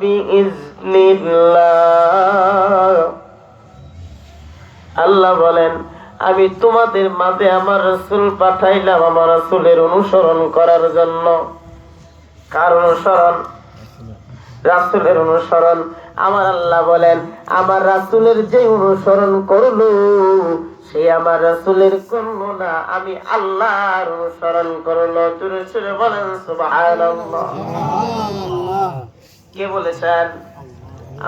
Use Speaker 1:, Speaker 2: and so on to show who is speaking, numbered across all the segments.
Speaker 1: বিইজনিল্লাহ। আল্লাহ বলেন, আমি তোমাদের মাঝে আমার রাসূল পাঠাইলাম আমার রাসূলের অনুসরণ করার জন্য। কার অনুসরণ? রাসূলের অনুসরণ। আমার আল্লাহ বলেন, আমার রাসূলের যে অনুসরণ করলো সে আমার রাসূলের করলো না, আমি আল্লাহর অনুসরণ করলো। জোরে জোরে বলেন সুবহানাল্লাহ। কে বলেছেন?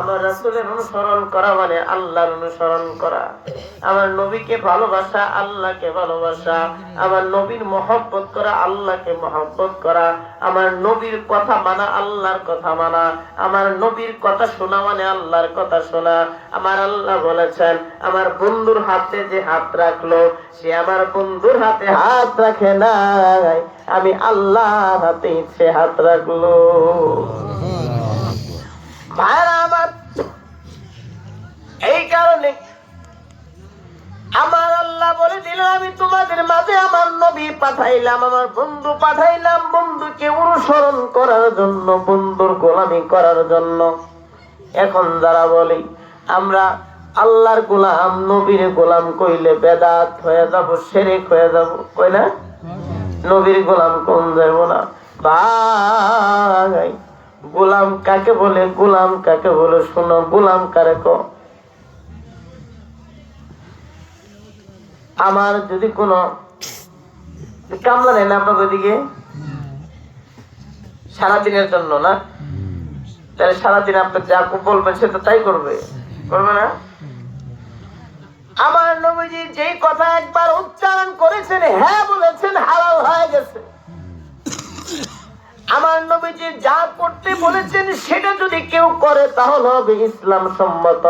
Speaker 1: আমার রাসূলের অনুসরণ করা মানে আল্লাহর অনুসরণ করা। আমার নবীকে ভালোবাসা, আল্লাহকে ভালোবাসা। আমার নবীর মহব্বত করা, আল্লাহকে মহব্বত করা। আমার নবীর কথা মানা, আল্লাহর কথা মানা। আমার নবীর কথা শোনা মানে আল্লাহর কথা শোনা। আমার আল্লাহ বলেছেন, আমার বন্ধুর হাতে যে হাত রাখলো সে আমার বন্ধুর হাতে হাত রাখে নাই, আমি আল্লাহর হাতে সে হাত রাখলো। ভাইরা আমার, এই কারণে আমার আল্লাহ বলে দিল, আমি তোমাদের মাঝে আমার নবী পাঠাইলাম, আমার বন্ধু পাঠাইলাম, বন্ধুকে অনুসরণ করার জন্য, বন্ধুর গোলামি করার জন্য। এখন যারা বলি আমরা আল্লাহর গোলাম, নবীর গোলাম কইলে বেদাত হয়ে যাব, শিরক হয়ে যাব, কই না? নবীর গোলাম কোন যাব না ভাই। গোলাম কাকে বলে? গোলাম কাকে বলে? শোনো, গোলাম কারে কো? আমার যদি কোন কামলা নেই না আপনার ওইদিকে সারাদিনের জন্য না, তাহলে সারাদিন আপনি যা বলবেন সে তো তাই করবে, করবে না? আমার নবীজি যেই কথা একবার উচ্চারণ করেছেন, হ্যাঁ বলেছেন, হালাল হয়ে গেছে। আমার নবীজি যা করতে বলেছেন সেটা যদি কেউ করে তাহলে হবে ইসলাম সম্মত।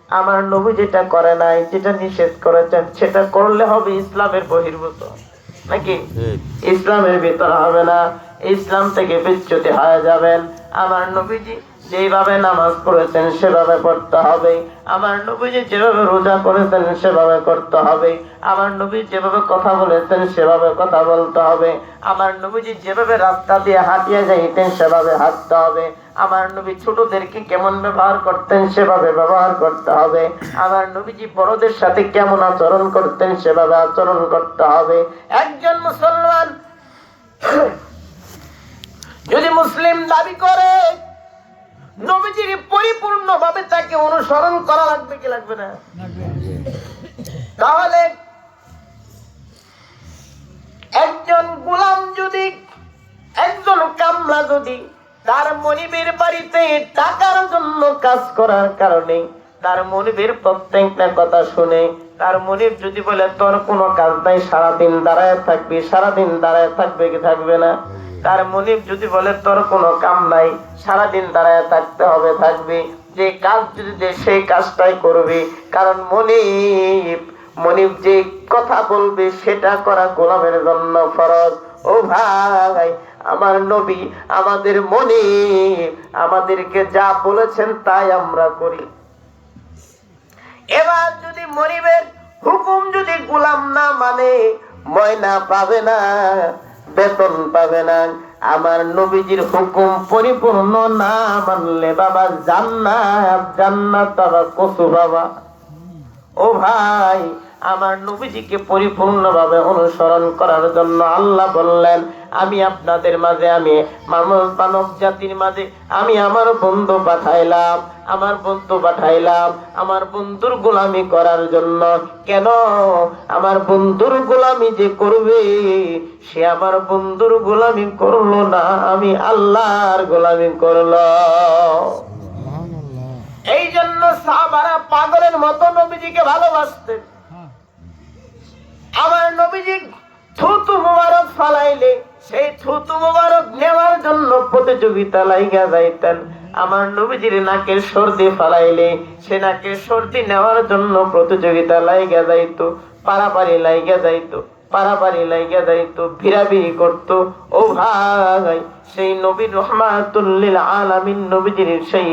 Speaker 1: আমার নবী যেটা করে নাই, যেটা নিষেধ করেছেন সেটা করলে হবে ইসলামের বহির্ভূত, নাকি ইসলামের ভিতর হবে না, ইসলাম থেকে বিচ্যুতি হয়ে যাবেন। আমার নবীজি যেভাবে নামাজ পড়েছেন সেভাবে পড়তে হবে। আমার নবীজি যেভাবে রোজা করেছেন সেভাবে করতে হবে। আমার নবী যেভাবে কথা বলেছেন সেভাবে কথা বলতে হবে। আমার নবীজি যেভাবে রাস্তা দিয়ে হাঁটিয়ে যাইতেন সেভাবে হাঁটতে হবে। আমার নবী ছোটদেরকে কেমন ব্যবহার করতেন সেভাবে ব্যবহার করতে হবে। আমার নবীজি বড়দের সাথে কেমন আচরণ করতেন সেভাবে আচরণ করতে হবে। একজন মুসলমান যদি মুসলিম দাবি করে, নবীজির পরিপূর্ণভাবে তাকে অনুসরণ করা লাগবে কি লাগবে না? তাহলে একজন গোলাম যদি, একজন কামলা যদি তার মনিবের বাড়িতে টাকার জন্য কাজ করার কারণে তার মনিবের প্রত্যেকটা কথা শুনে, তার মনিব যদি বলে তোর কোনো কাজ নাই, সারাদিন দাঁড়ায় থাকবি, সারাদিন দাঁড়ায় থাকবে কি থাকবে না? তার মনিব যদি বলে তোর কোনো কাম নাই, সারাদিন দাঁড়ায় থাকতে হবে, থাকবি, যে কাজ যদি দে সেই কাজটাই করবি, কারণ মনিব যে কথা বলবে সেটা করা গোলামের জন্য ফরজ। ও ভাই, আমার নবী আমাদের মনিব, আমাদেরকে যা বলেছেন তাই আমরা করি। এবার যদি মনিবের হুকুম যদি গোলাম না মানে, ময়না পাবে না, বেতন পাবে না। আমার নবীজির হুকুম পরিপূর্ণ না মানলে বাবা জান্নাত, জান্নাত বাবা কসু বাবা। ও ভাই, আমার নবীজিকে পরিপূর্ণভাবে অনুসরণ করার জন্য আল্লাহ বললেন, আমি আপনাদের মাঝে, আমি মানব জাতির মাঝে আমি আমার বন্ধু পাঠাইলাম, আমার বন্ধু পাঠাইলাম আমার বন্ধুর গোলামি করার জন্য। কেন? আমার বন্ধুর গোলামি যে করবে সে আমার বন্ধুর গোলামি করলো না, আমি আল্লাহর গোলামি করলো। এই জন্য সাহাবারা পাগলের মতো নবীজিকে ভালোবাসতেন। আমার নবীজি থুতু মুবারক ফালাইলে সেই থুতু মুবারক নেওয়ার জন্য প্রতিযোগিতা লাইগা যাইতেন। আমার নবীজির নাকের সর্দি ফালাইলে সে নাকের সর্দি নেওয়ার জন্য প্রতিযোগিতা লাইগা যাইতো, পারাপারি লাইগা যাইতো, পারাপারি লাইগা যাইতো, ভিড়াভিড়ি করতো। ও ভাই, সেই নবীর রহমাতুল লিল আলামিন নবীজির সেই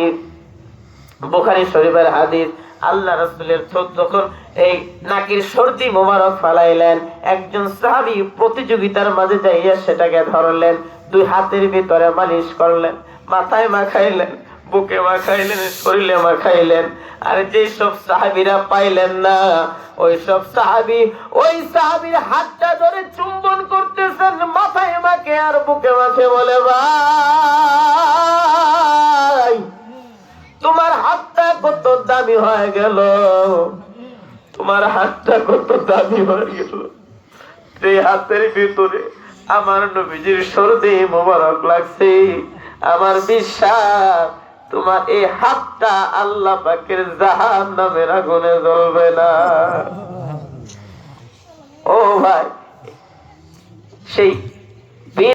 Speaker 1: বুখারী শরীফের হাদিস, আল্লাহ রাসূলের যখন এই নাকের সর্দি মোবারক ফালাইলেন, একজন সাহাবী প্রতিযোগিতার মাঝে যাইয়া সেটাকে ধরলেন, দুই হাতের ভিতরে মালিশ করলেন, মাথায় মাখাইলেন, বুকে মাখাইলেন, শরীরে মাখাইলেন। আর যে সব সাহাবীরা পাইলেন না, ওই সব সাহাবী ওই সাহাবীর হাতটা ধরে চুম্বন করতেছেন, মাথায় মাখে আর বুকে মাখে, বলে ভাই তোমার হাতটা কত দামি হয়ে গেল, তোমার হাতটা কত দামি হয়ে গেল। যে হাতের ভিতরে আমার নবীজির সরদে মোবারক লাগছে, আমার বিশ্বাস তোমার এই হাতটা আল্লাহ পাকের জাহান্নামের আগুনে জ্বলবে না। ও ভাই, সেই